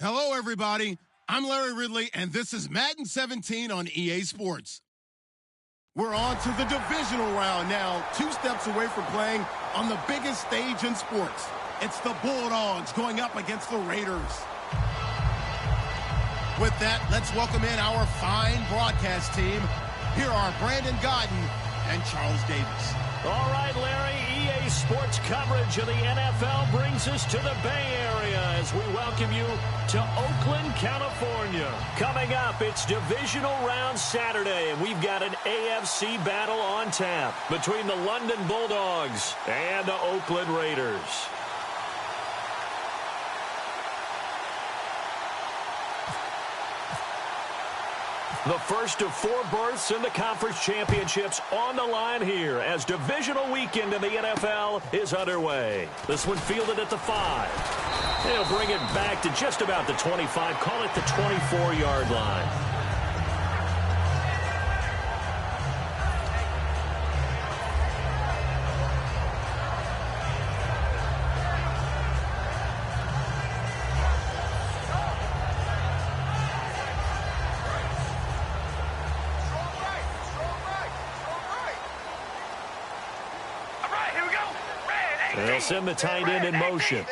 Hello, everybody. I'm Larry Ridley, and this is Madden 17 on EA Sports. We're on to the divisional round now, 2 steps away from playing on the biggest stage in sports. It's the Bulldogs going up against the Raiders. With that, let's welcome in our fine broadcast team. Here are Brandon Godden and Charles Davis. All right, Larry, EA Sports coverage of the NFL brings us to the Bay Area as we welcome you to Oakland, California. Coming up, it's divisional round Saturday, and we've got an AFC battle on tap between the London Bulldogs and the Oakland Raiders. The first of 4 berths in the conference championships on the line here as divisional weekend in the NFL is underway. This one fielded at the 5. They'll bring it back to just about the 25, call it the 24-yard line. They'll send the tight end in motion.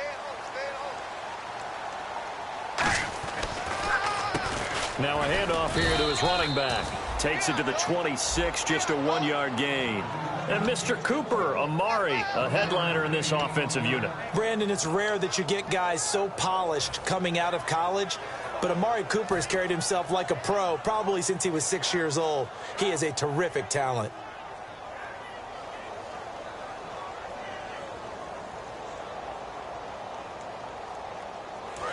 Now a handoff here to his running back. Takes it to the 26, just a 1-yard gain. And Mr. Cooper, Amari, a headliner in this offensive unit. Brandon, it's rare that you get guys so polished coming out of college, but Amari Cooper has carried himself like a pro probably since he was 6 years old. He is a terrific talent.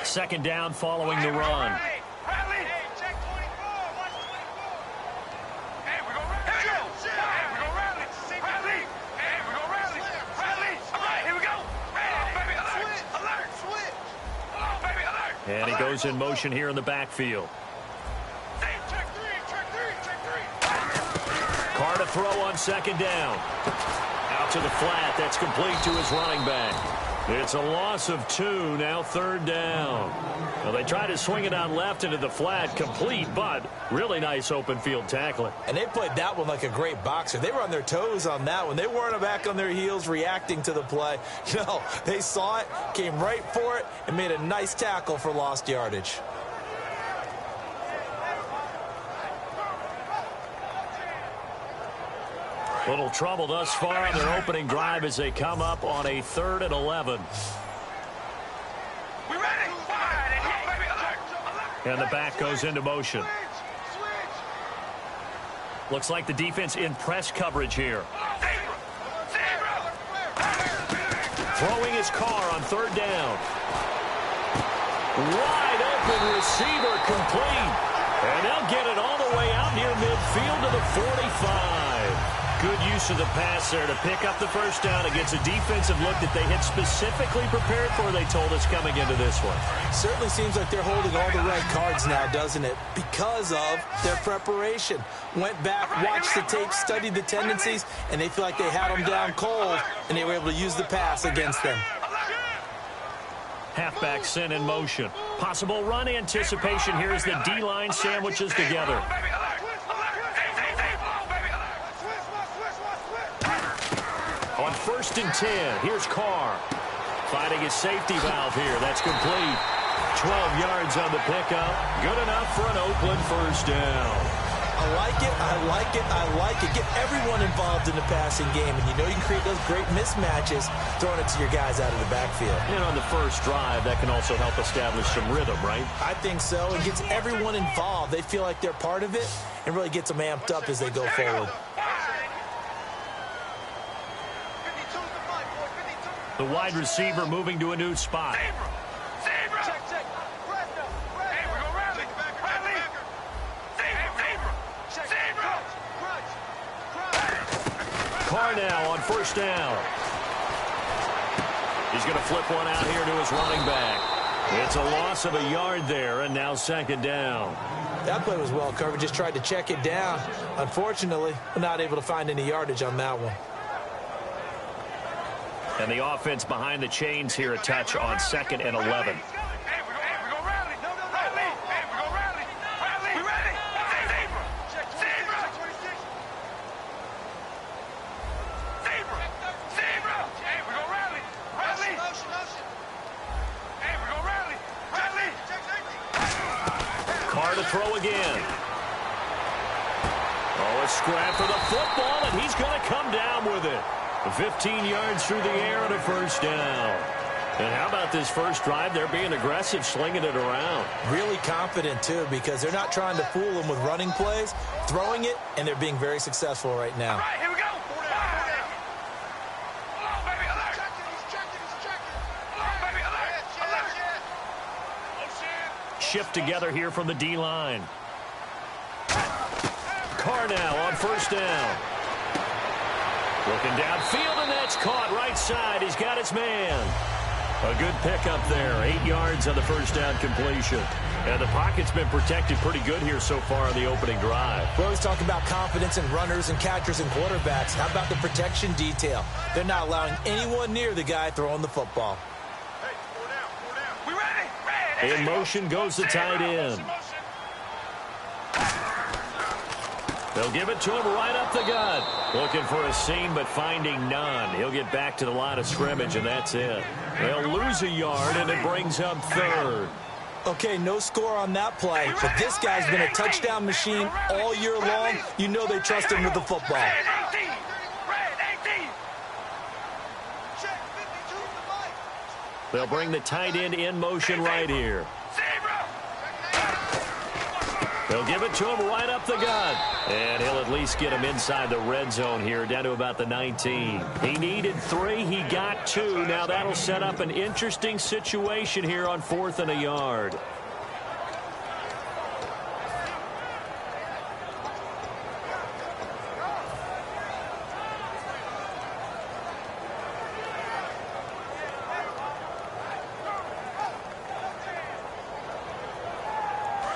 Second down following the run. And he goes in motion here in the backfield. Carr to throw on second down. Out to the flat. That's complete to his running back. It's a loss of 2, now third down. Well, they try to swing it out left into the flat, complete, but really nice open field tackling. And they played that one like a great boxer. They were on their toes on that one. They weren't back on their heels reacting to the play. No, they saw it, came right for it, and made a nice tackle for lost yardage. Little trouble thus far on their opening drive as they come up on a 3rd and 11. And the back goes into motion. Looks like the defense in press coverage here. Throwing his Carr on 3rd down. Wide open receiver complete. And they'll get it all the way out near midfield to the 45. Good use of the pass there to pick up the first down against a defensive look that they had specifically prepared for, they told us, coming into this one. Certainly seems like they're holding all the right cards now, doesn't it? Because of their preparation. Went back, watched the tape, studied the tendencies, and they feel like they had them down cold, and they were able to use the pass against them. Halfback sent in motion. Possible run anticipation here as the D-line sandwiches together. On 1st and 10, here's Carr. Finding his safety valve here. That's complete. 12 yards on the pickup. Good enough for an Oakland first down. I like it, I like it, I like it. Get everyone involved in the passing game, and you know you can create those great mismatches throwing it to your guys out of the backfield. And on the first drive, that can also help establish some rhythm, right? I think so. It gets everyone involved. They feel like they're part of it and really gets them amped up as they go forward. The wide receiver moving to a new spot. Carr now on 1st down. He's going to flip one out here to his running back. It's a loss of a yard there, and now 2nd down. That play was well covered. Just tried to check it down. Unfortunately, not able to find any yardage on that one. And the offense behind the chains here a touch on 2nd and 11. again. Oh, a scrap for the football, and he's going to come down with it. 15 yards through the air and a first down. And how about this first drive? They're being aggressive, slinging it around. Really confident, too, because they're not trying to fool them with running plays, throwing it, and they're being very successful right now. All right, here we go. Shift together here from the D-line. Carr now on first down. Looking downfield, and that's caught right side. He's got his man. A good pickup there. 8 yards on the first down completion. And the pocket's been protected pretty good here so far on the opening drive. We always talk about confidence in runners and catchers and quarterbacks. How about the protection detail? They're not allowing anyone near the guy throwing the football. We ready? In motion goes the tight end. They'll give it to him right up the gut. Looking for a seam, but finding none. He'll get back to the line of scrimmage, and that's it. They'll lose a yard, and it brings up third. Okay, no score on that play, but this guy's been a touchdown machine all year long. You know they trust him with the football. They'll bring the tight end in motion right here. They'll give it to him right up the gut. And he'll at least get him inside the red zone here, down to about the 19. He needed 3. He got 2. Now that'll set up an interesting situation here on 4th and a yard.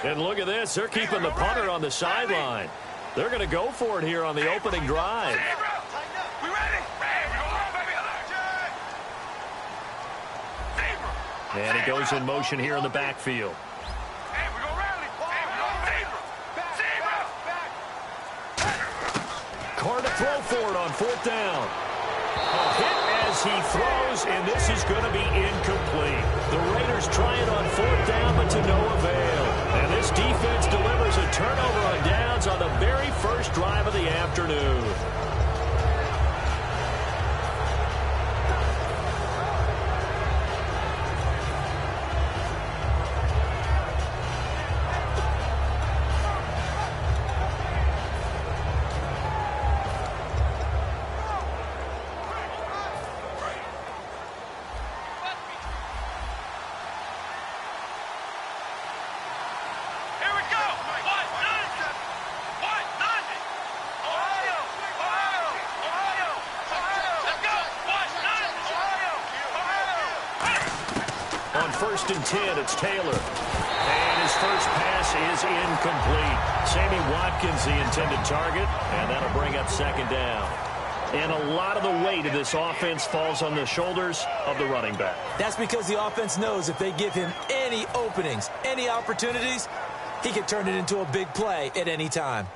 And look at this. They're keeping the punter on the sideline. They're going to go for it here on the opening drive. And it goes in motion here in the backfield. Carr to throw for it on 4th down. A hit as he throws, and this is going to be incomplete. The Raiders try it on 4th down, but to no avail. And this defense delivers a turnover on downs on the very first drive of the afternoon. On 1st and 10, it's Taylor. And his first pass is incomplete. Sammy Watkins, the intended target, and that'll bring up 2nd down. And a lot of the weight of this offense falls on the shoulders of the running back. That's because the offense knows if they give him any openings, any opportunities, he can turn it into a big play at any time.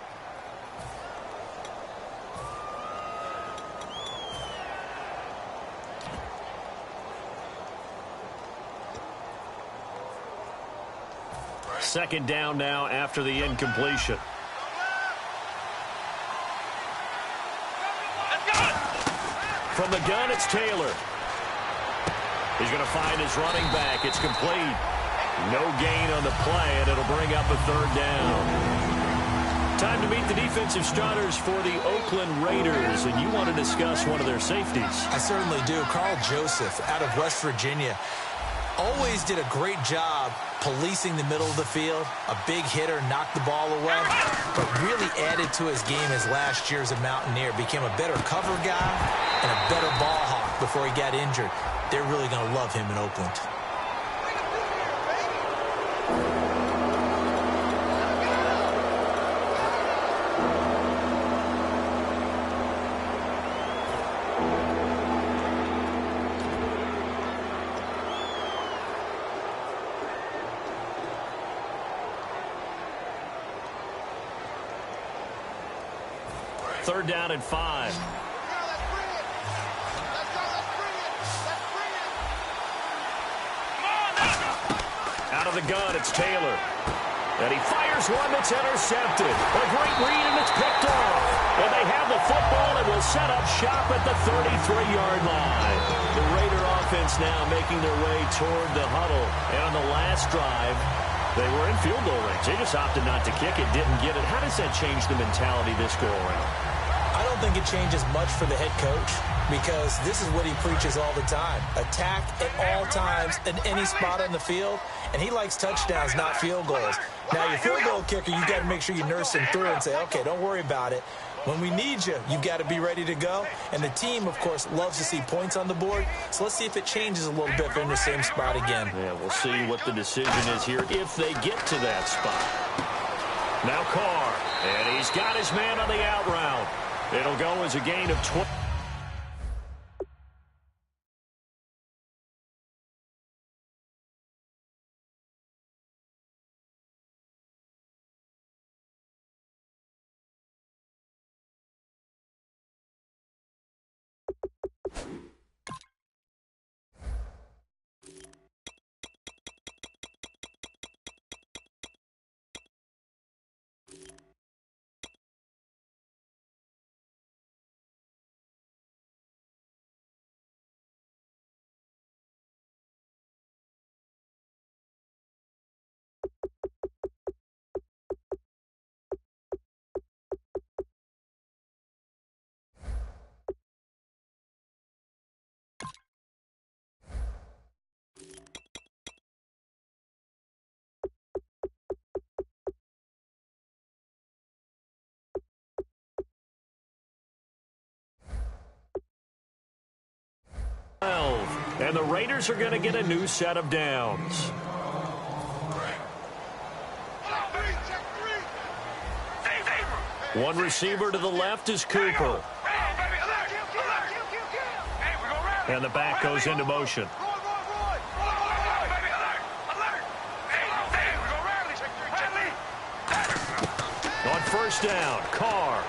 Second down now after the incompletion. From the gun, it's Taylor. He's going to find his running back. It's complete. No gain on the play, and it'll bring up a 3rd down. Time to meet the defensive starters for the Oakland Raiders, and you want to discuss one of their safeties. I certainly do. Carl Joseph out of West Virginia. Always did a great job policing the middle of the field. A big hitter, knocked the ball away, but really added to his game his last year as a Mountaineer. Became a better cover guy and a better ball hawk before he got injured. They're really going to love him in Oakland. Third down and 5. Out of the gun, it's Taylor. And he fires one that's intercepted. A great read, and it's picked off. And they have the football and will set up shop at the 33-yard line. The Raider offense now making their way toward the huddle. And on the last drive, they were in field goal range. They just opted not to kick it, didn't get it. How does that change the mentality this go-around? I don't think it changes much for the head coach because this is what he preaches all the time. Attack at all times in any spot on the field, and he likes touchdowns, not field goals. Now, your field goal kicker, you've got to make sure you nurse him through and say, okay, don't worry about it. When we need you, you've got to be ready to go. And the team, of course, loves to see points on the board. So let's see if it changes a little bit if they're in the same spot again. Yeah, we'll see what the decision is here if they get to that spot. Now Carr, and he's got his man on the out route. It'll go as a gain of 20. And the Raiders are going to get a new set of downs. One receiver to the left is Cooper. And the back goes into motion. On first down, Carr.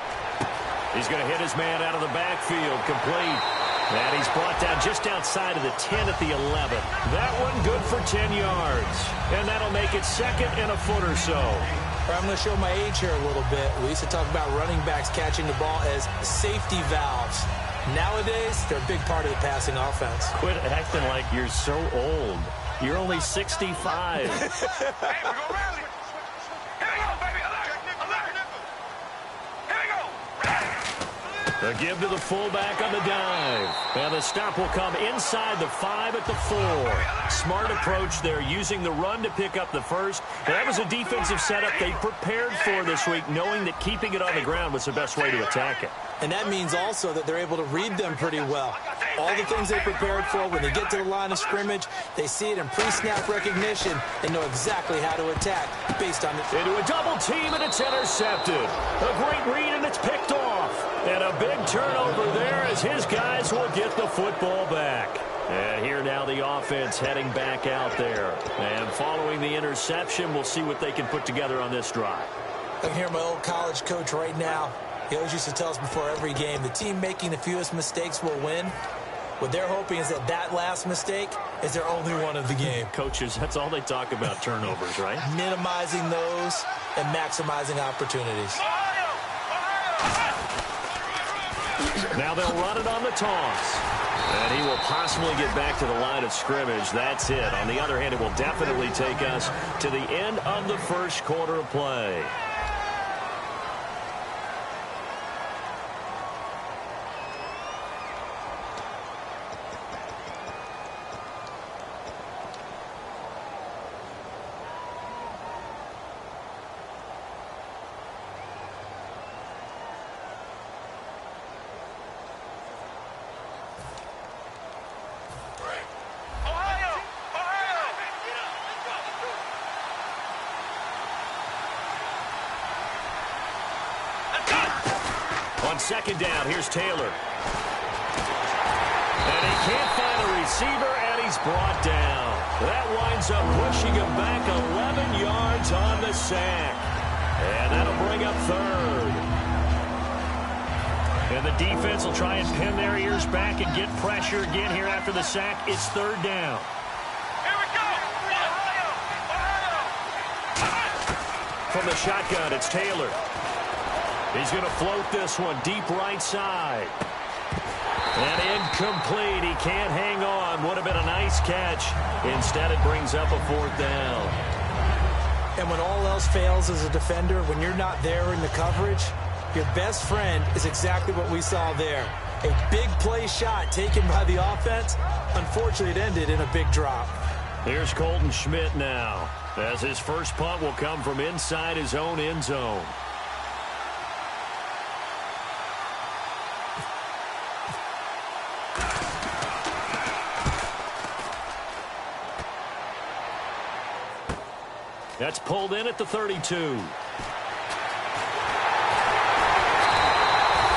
He's going to hit his man out of the backfield, complete. And he's brought down just outside of the 10 at the 11. That one good for 10 yards. And that'll make it second and a foot or so. I'm going to show my age here a little bit. We used to talk about running backs catching the ball as safety valves. Nowadays, they're a big part of the passing offense. Quit acting like you're so old. You're only 65. Hey, we're going to rally. Here we go, baby. Alert. Here we go. The give to the fullback on the dive. And the stop will come inside the 5 at the 4. Smart approach there, using the run to pick up the first. And that was a defensive setup they prepared for this week, knowing that keeping it on the ground was the best way to attack it. And that means also that they're able to read them pretty well. All the things they prepared for, when they get to the line of scrimmage, they see it in pre-snap recognition and know exactly how to attack based on it. Into a double team, and it's intercepted. A great read, and it's picked off. And a big turnover there as his guys will get the football back. And here now the offense heading back out there. And following the interception, we'll see what they can put together on this drive. I can hear my old college coach right now. He always used to tell us before every game, the team making the fewest mistakes will win. What they're hoping is that last mistake is their only one of the game. Coaches, that's all they talk about, turnovers, right? Minimizing those and maximizing opportunities. Now they'll run it on the toss. And he will possibly get back to the line of scrimmage. That's it. On the other hand, it will definitely take us to the end of the first quarter of play. On second down, here's Taylor. And he can't find a receiver, and he's brought down. That winds up pushing him back 11 yards on the sack. And that'll bring up third. And the defense will try and pin their ears back and get pressure again here after the sack. It's third down. Here we go. from the shotgun. It's Taylor. He's going to float this one deep right side. And incomplete. He can't hang on. Would have been a nice catch. Instead, it brings up a 4th down. And when all else fails as a defender, when you're not there in the coverage, your best friend is exactly what we saw there. A big play shot taken by the offense. Unfortunately, it ended in a big drop. Here's Colton Schmidt now, as his first punt will come from inside his own end zone. That's pulled in at the 32.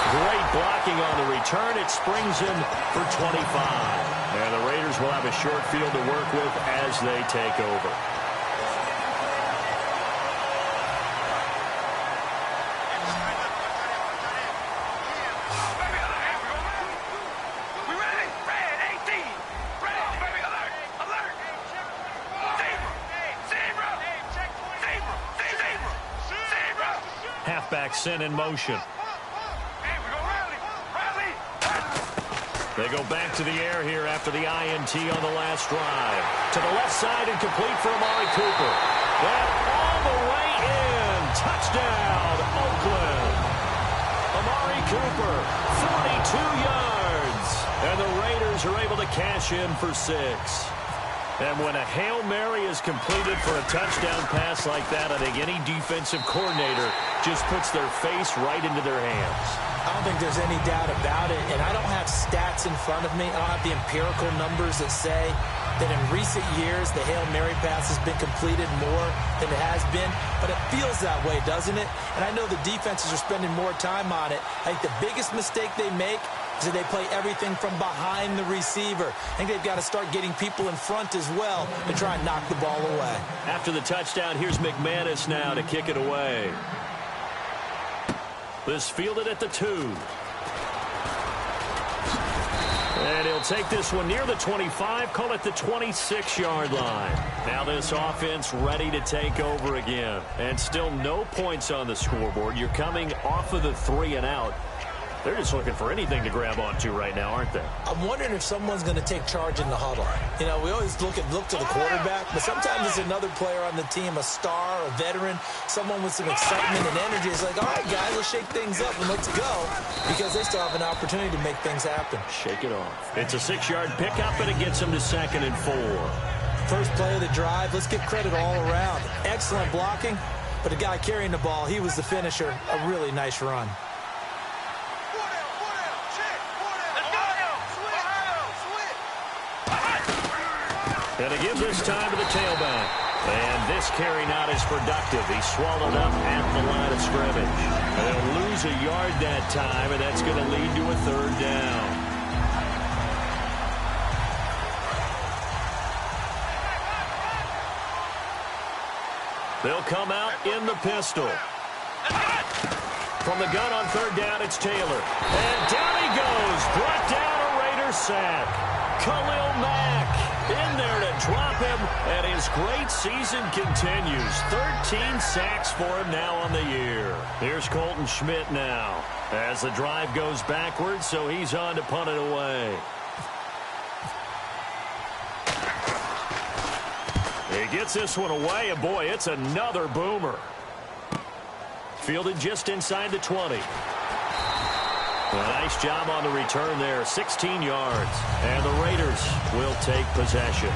Great blocking on the return. It springs him for 25. And the Raiders will have a short field to work with as they take over. Halfback sent in motion. They go back to the air here after the INT on the last drive. To the left side and complete for Amari Cooper. That all the way in. Touchdown, Oakland. Amari Cooper, 42 yards. And the Raiders are able to cash in for 6. And when a Hail Mary is completed for a touchdown pass like that, I think any defensive coordinator just puts their face right into their hands. I don't think there's any doubt about it, and I don't have stats in front of me. I don't have the empirical numbers that say that in recent years the Hail Mary pass has been completed more than it has been, but it feels that way, doesn't it? And I know the defenses are spending more time on it. I think the biggest mistake they make is that they play everything from behind the receiver. I think they've got to start getting people in front as well to try and knock the ball away. After the touchdown, here's McManus now to kick it away. This fielded at the 2. And he'll take this one near the 25, call it the 26-yard line. Now this offense ready to take over again. And still no points on the scoreboard. You're coming off of the 3 and out. They're just looking for anything to grab onto right now, aren't they? I'm wondering if someone's going to take charge in the huddle. You know, we always look to the quarterback, but sometimes it's another player on the team, a star, a veteran, someone with some excitement and energy. It's like, all right, guys, let's shake things up and let's go, because they still have an opportunity to make things happen. Shake it off. It's a 6-yard pickup, and it gets them to 2nd and 4. First play of the drive. Let's give credit all around. Excellent blocking, but the guy carrying the ball, he was the finisher. A really nice run. And it gives this time to the tailback. And this carry not as productive. He's swallowed up at the line of scrimmage. And they'll lose a yard that time, and that's going to lead to a 3rd down. They'll come out in the pistol. From the gun on 3rd down, it's Taylor. And down he goes. Brought down a Raider sack. Khalil Mack in there to drop him, and his great season continues. 13 sacks for him now on the year. Here's Colton Schmidt now as the drive goes backwards, so he's on to punt it away. He gets this one away, and boy, it's another boomer. Fielded just inside the 20. A nice job on the return there, 16 yards. And the Raiders will take possession.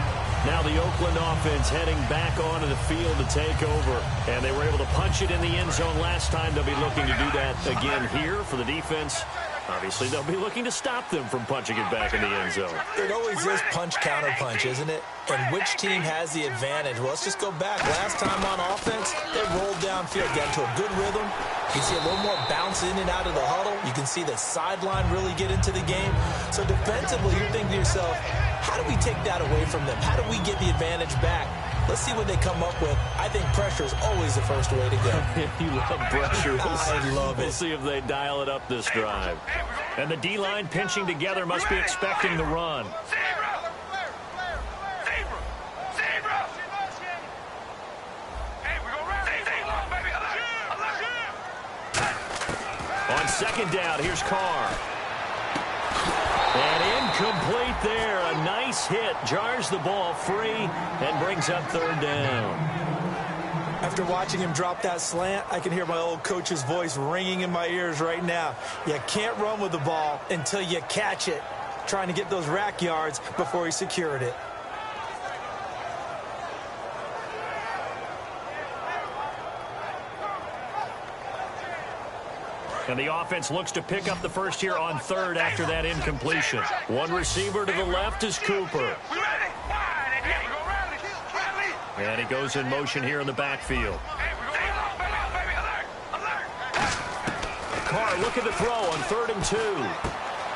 Now the Oakland offense heading back onto the field to take over. And they were able to punch it in the end zone last time. They'll be looking to do that again here for the defense. Obviously, they'll be looking to stop them from punching it back in the end zone. It always is punch-counter-punch, isn't it? And which team has the advantage? Well, let's just go back. Last time on offense, they rolled downfield, got into a good rhythm. You can see a little more bounce in and out of the huddle. You can see the sideline really get into the game. So defensively, you're thinking to yourself, how do we take that away from them? How do we get the advantage back? Let's see what they come up with. I think pressure is always the first way to go. You love pressure. I love it. We'll see if they dial it up this drive. And the D-line pinching together must be expecting the run. Hey, we go round. Baby. second down. Here's Carr. And incomplete there. A nice hit. Jars the ball free and brings up third down. After watching him drop that slant, I can hear my old coach's voice ringing in my ears right now. You can't run with the ball until you catch it. Trying to get those rack yards before he secured it. And the offense looks to pick up the first here on third after that incompletion. One receiver to the left is Cooper. And he goes in motion here in the backfield. Carr looking to throw on 3rd and 2.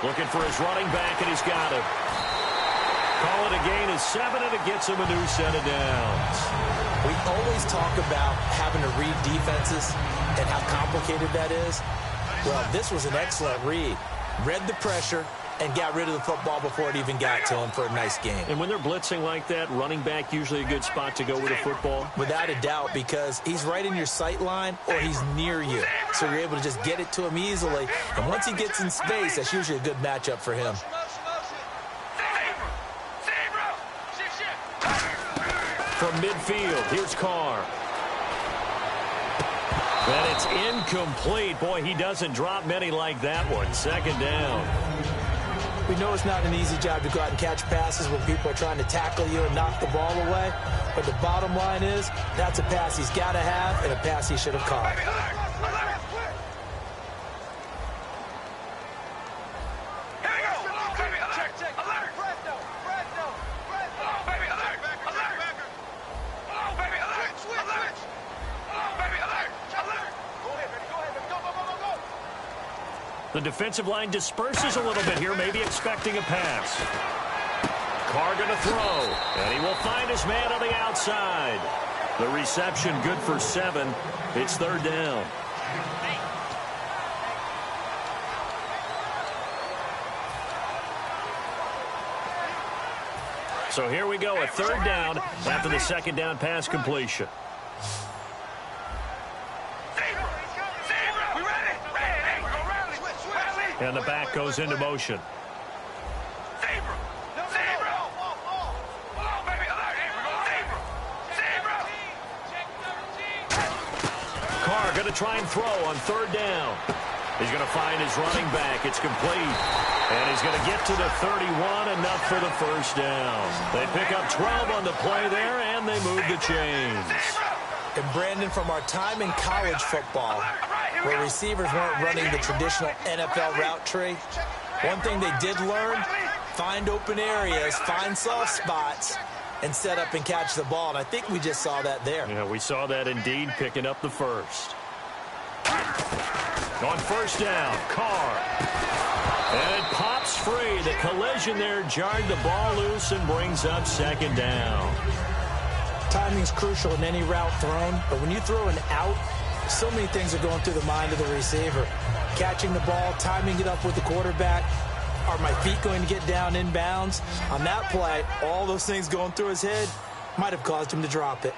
Looking for his running back, and he's got him. Call it a gain of 7, and it gets him a new set of downs. We always talk about having to read defenses and how complicated that is. Well, this was an excellent read. Read the pressure and got rid of the football before it even got to him for a nice game. And when they're blitzing like that, running back usually a good spot to go with a football? Without a doubt, because he's right in your sight line or he's near you. So you're able to just get it to him easily. And once he gets in space, that's usually a good matchup for him. From midfield, here's Carr. And it's incomplete. Boy, he doesn't drop many like that one. Second down. We know it's not an easy job to go out and catch passes when people are trying to tackle you and knock the ball away. But the bottom line is, that's a pass he's got to have and a pass he should have caught. The defensive line disperses a little bit here, maybe expecting a pass. Carr going to throw, and he will find his man on the outside. The reception good for 7. It's 3rd down. So here we go, a 3rd down after the second down pass completion. And the back goes into motion. Carr going to try and throw on 3rd down. He's going to find his running back. It's complete. And he's going to get to the 31, enough for the first down. They pick up 12 on the play there, and they move the chains. And Brandon, from our time in college football, where receivers weren't running the traditional NFL route tree, one thing they did learn, find open areas, find soft spots, and set up and catch the ball. And I think we just saw that there. Yeah, we saw that indeed, picking up the first. On 1st down, Carr. And it pops free. The collision there jarred the ball loose and brings up 2nd down. Timing's crucial in any route thrown, but when you throw an out, so many things are going through the mind of the receiver. Catching the ball, timing it up with the quarterback. Are my feet going to get down in bounds? On that play, all those things going through his head might have caused him to drop it.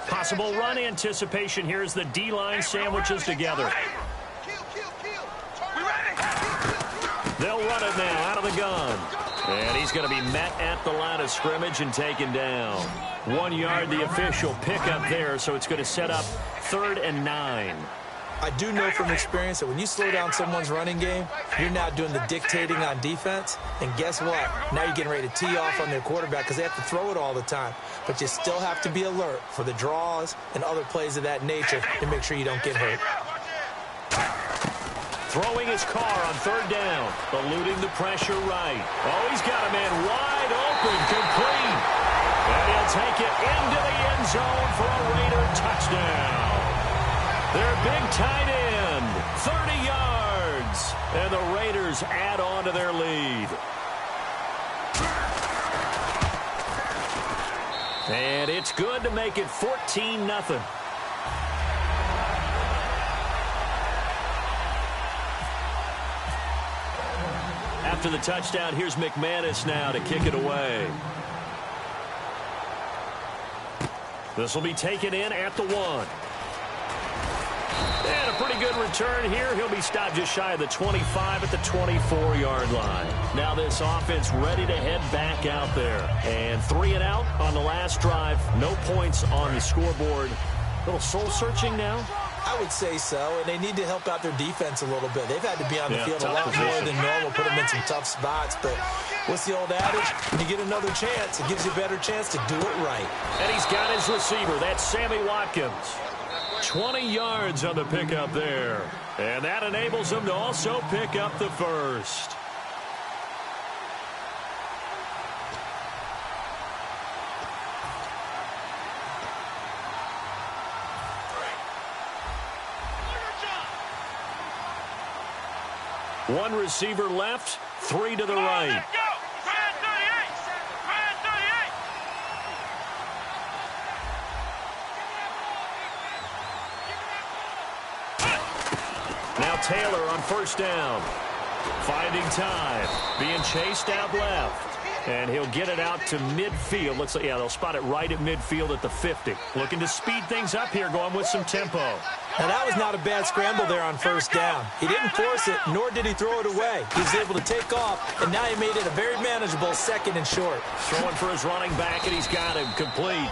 Possible run anticipation here as the D-line sandwiches together. They'll run it now out of the gun. And he's going to be met at the line of scrimmage and taken down. 1 yard, the official pickup there, so it's going to set up 3rd and 9. I do know from experience that when you slow down someone's running game, you're now doing the dictating on defense. And guess what? Now you're getting ready to tee off on their quarterback because they have to throw it all the time. But you still have to be alert for the draws and other plays of that nature to make sure you don't get hurt. Throwing his Carr on 3rd down, eluding the pressure right. Oh, he's got a man wide open, complete. And he'll take it into the end zone for a Raider touchdown. Their big tight end, 30 yards. And the Raiders add on to their lead. And it's good to make it 14-0. After the touchdown, here's McManus now to kick it away. This will be taken in at the 1. good return here. He'll be stopped just shy of the 25 at the 24-yard line. Now this offense ready to head back out there. And 3 and out on the last drive. No points on the scoreboard. A little soul-searching now? I would say so, and they need to help out their defense a little bit. They've had to be on the field a lot more than normal, put them in some tough spots. But what's the old adage? When you get another chance, it gives you a better chance to do it right. And he's got his receiver. That's Sammy Watkins. 20 yards on the pickup there. And that enables him to also pick up the first. One receiver left, 3 to the right. Let's go! Man 38! Man 38! Now Taylor on first down. Finding time. Being chased out left. And he'll get it out to midfield. Looks like, yeah, they'll spot it right at midfield at the 50. Looking to speed things up here, going with some tempo. Now, that was not a bad scramble there on first down. He didn't force it, nor did he throw it away. He was able to take off, and now he made it a very manageable 2nd and short. Throwing for his running back, and he's got him complete.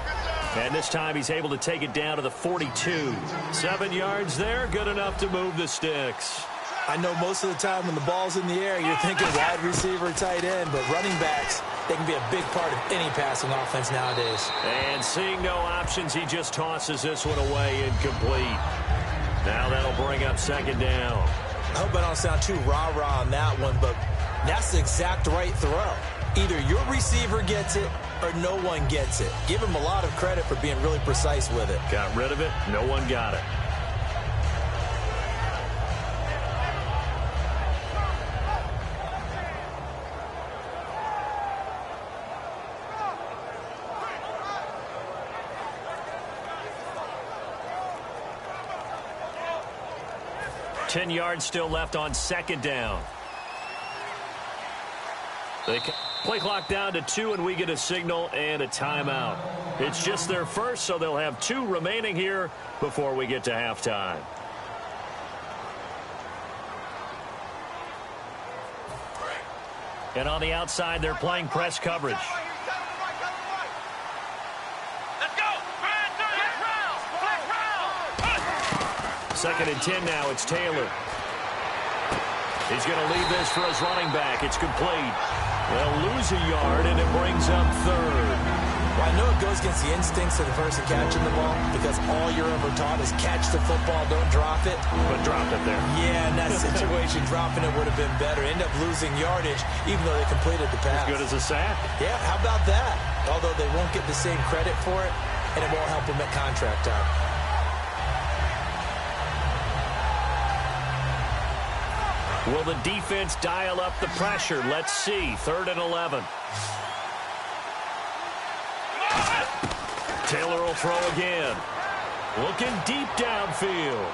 And this time he's able to take it down to the 42. 7 yards there, good enough to move the sticks. I know most of the time when the ball's in the air, you're thinking wide receiver, tight end, but running backs, they can be a big part of any passing offense nowadays. And seeing no options, he just tosses this one away incomplete. Now that'll bring up 2nd down. I hope I don't sound too rah-rah on that one, but that's the exact right throw. Either your receiver gets it or no one gets it. Give him a lot of credit for being really precise with it. Got rid of it. No one got it. Ten yards still left on 2nd down. They play clock down to 2, and we get a signal and a timeout. It's just their first, so they'll have 2 remaining here before we get to halftime. And on the outside, they're playing press coverage. Let's go! Man 38! Round! 2nd and 10 now. It's Taylor. He's going to leave this for his running back. It's complete. They'll lose a yard, and it brings up 3rd. Well, I know it goes against the instincts of the person catching the ball because all you're ever taught is catch the football, don't drop it. But dropped it there. Yeah, in that situation, dropping it would have been better. End up losing yardage, even though they completed the pass. As good as a sack. Yeah, how about that? Although they won't get the same credit for it, and it won't help them at contract time. Will the defense dial up the pressure? Let's see. 3rd and 11. Taylor will throw again. Looking deep downfield.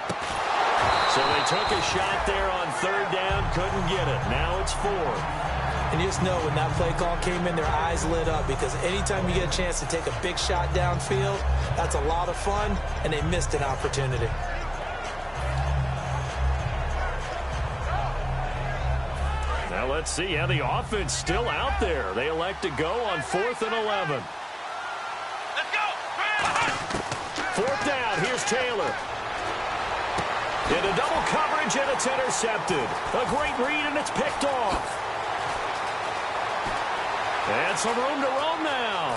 So they took a shot there on 3rd down. Couldn't get it. Now it's 4th. And you just know when that play call came in, their eyes lit up because anytime you get a chance to take a big shot downfield, that's a lot of fun, and they missed an opportunity. Now let's see how the offense still out there. They elect to go on 4th and 11. Let's go! 4th down. Here's Taylor. Into double coverage, and it's intercepted. A great read, and it's picked off. And some room to roam now.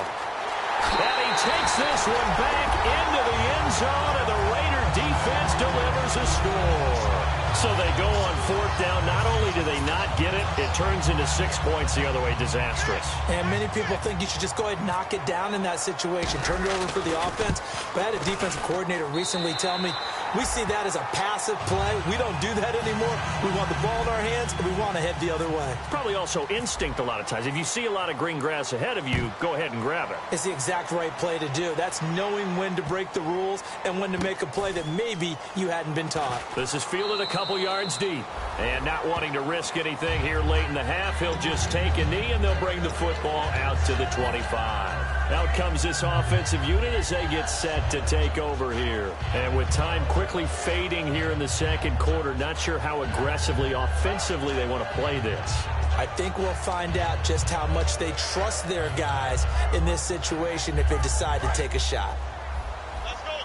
And he takes this one back into the end zone, and the Raider defense delivers a score. So they go on 4th down. Not only do they not get it, it turns into 6 points the other way. Disastrous. And many people think you should just go ahead and knock it down in that situation. Turn it over for the offense. But I had a defensive coordinator recently tell me, we see that as a passive play. We don't do that anymore. We want the ball in our hands, and we want to head the other way. Probably also instinct a lot of times. If you see a lot of green grass ahead of you, go ahead and grab it. It's the exact right play to do. That's knowing when to break the rules and when to make a play that maybe you hadn't been taught. This is fielded a couple yards deep. And not wanting to risk anything here late in the half, he'll just take a knee, and they'll bring the football out to the 25. Out comes this offensive unit as they get set to take over here. And with time quickly fading here in the second quarter, not sure how aggressively, offensively they want to play this. I think we'll find out just how much they trust their guys in this situation if they decide to take a shot. Let's go,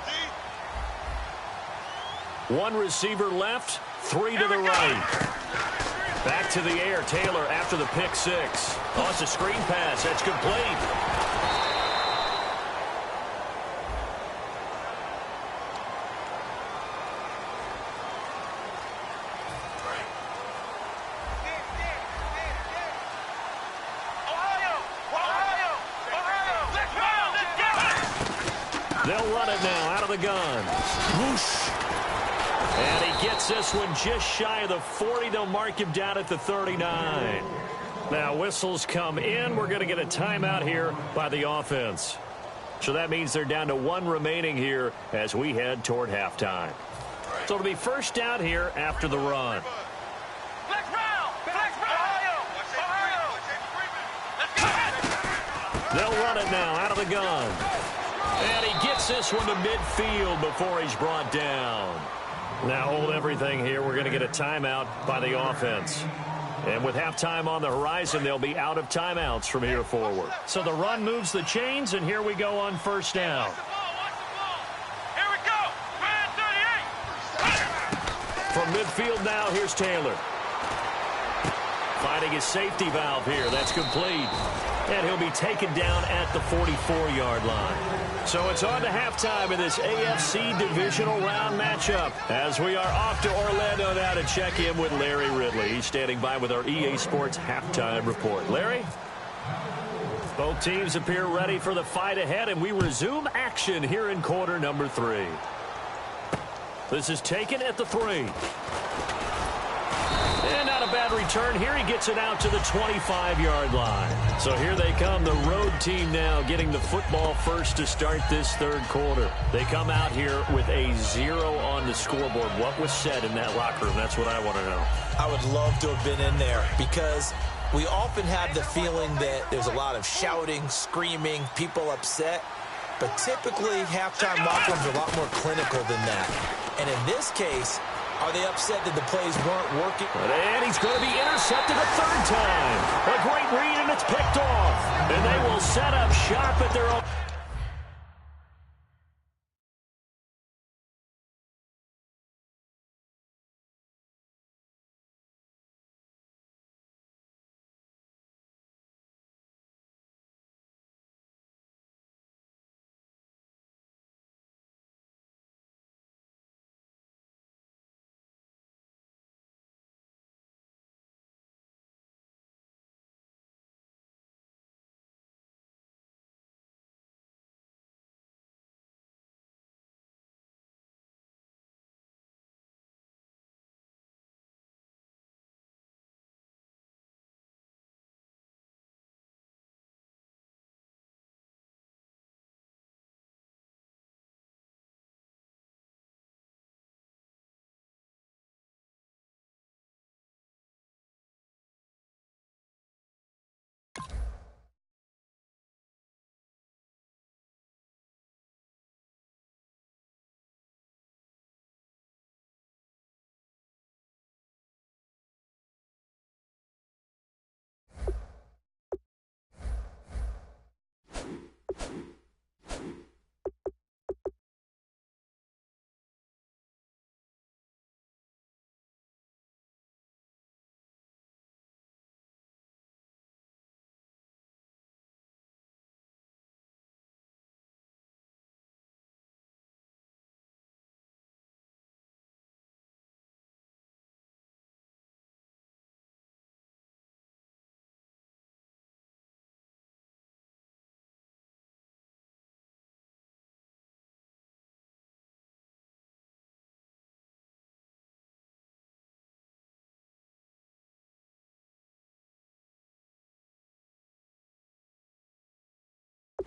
D. One receiver left, three to the right. Back to the air, Taylor after the pick six. Oh, it's a screen pass. That's complete. They'll run it now out of the gun. Whoosh. And he gets this one just shy of the 40. They'll mark him down at the 39. Now whistles come in. We're going to get a timeout here by the offense. So that means they're down to one remaining here as we head toward halftime. So it'll be first down here after the run. They'll run it now out of the gun. And he gets this one to midfield before he's brought down. Now hold everything here. We're going to get a timeout by the offense. And with halftime on the horizon, they'll be out of timeouts from here forward. So the run moves the chains, and here we go on first down. Here we go. Man 38. From midfield now, here's Taylor. Finding his safety valve here. That's complete. And he'll be taken down at the 44-yard line. So it's on to halftime in this AFC divisional round matchup as we are off to Orlando now to check in with Larry Ridley. He's standing by with our EA Sports halftime report. Larry? Both teams appear ready for the fight ahead, and we resume action here in quarter number 3. This is taken at the 3. And not a bad return here. He gets it out to the 25-yard line. So here they come, the road team now getting the football first to start this third quarter. They come out here with a 0 on the scoreboard. What was said in that locker room? That's what I want to know. I would love to have been in there because we often have the feeling that there's a lot of shouting, screaming, people upset. But typically, halftime locker rooms are a lot more clinical than that. And in this case, are they upset that the plays weren't working? And he's going to be intercepted a third time. A great read, and it's picked off. And they will set up shop at their own.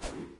You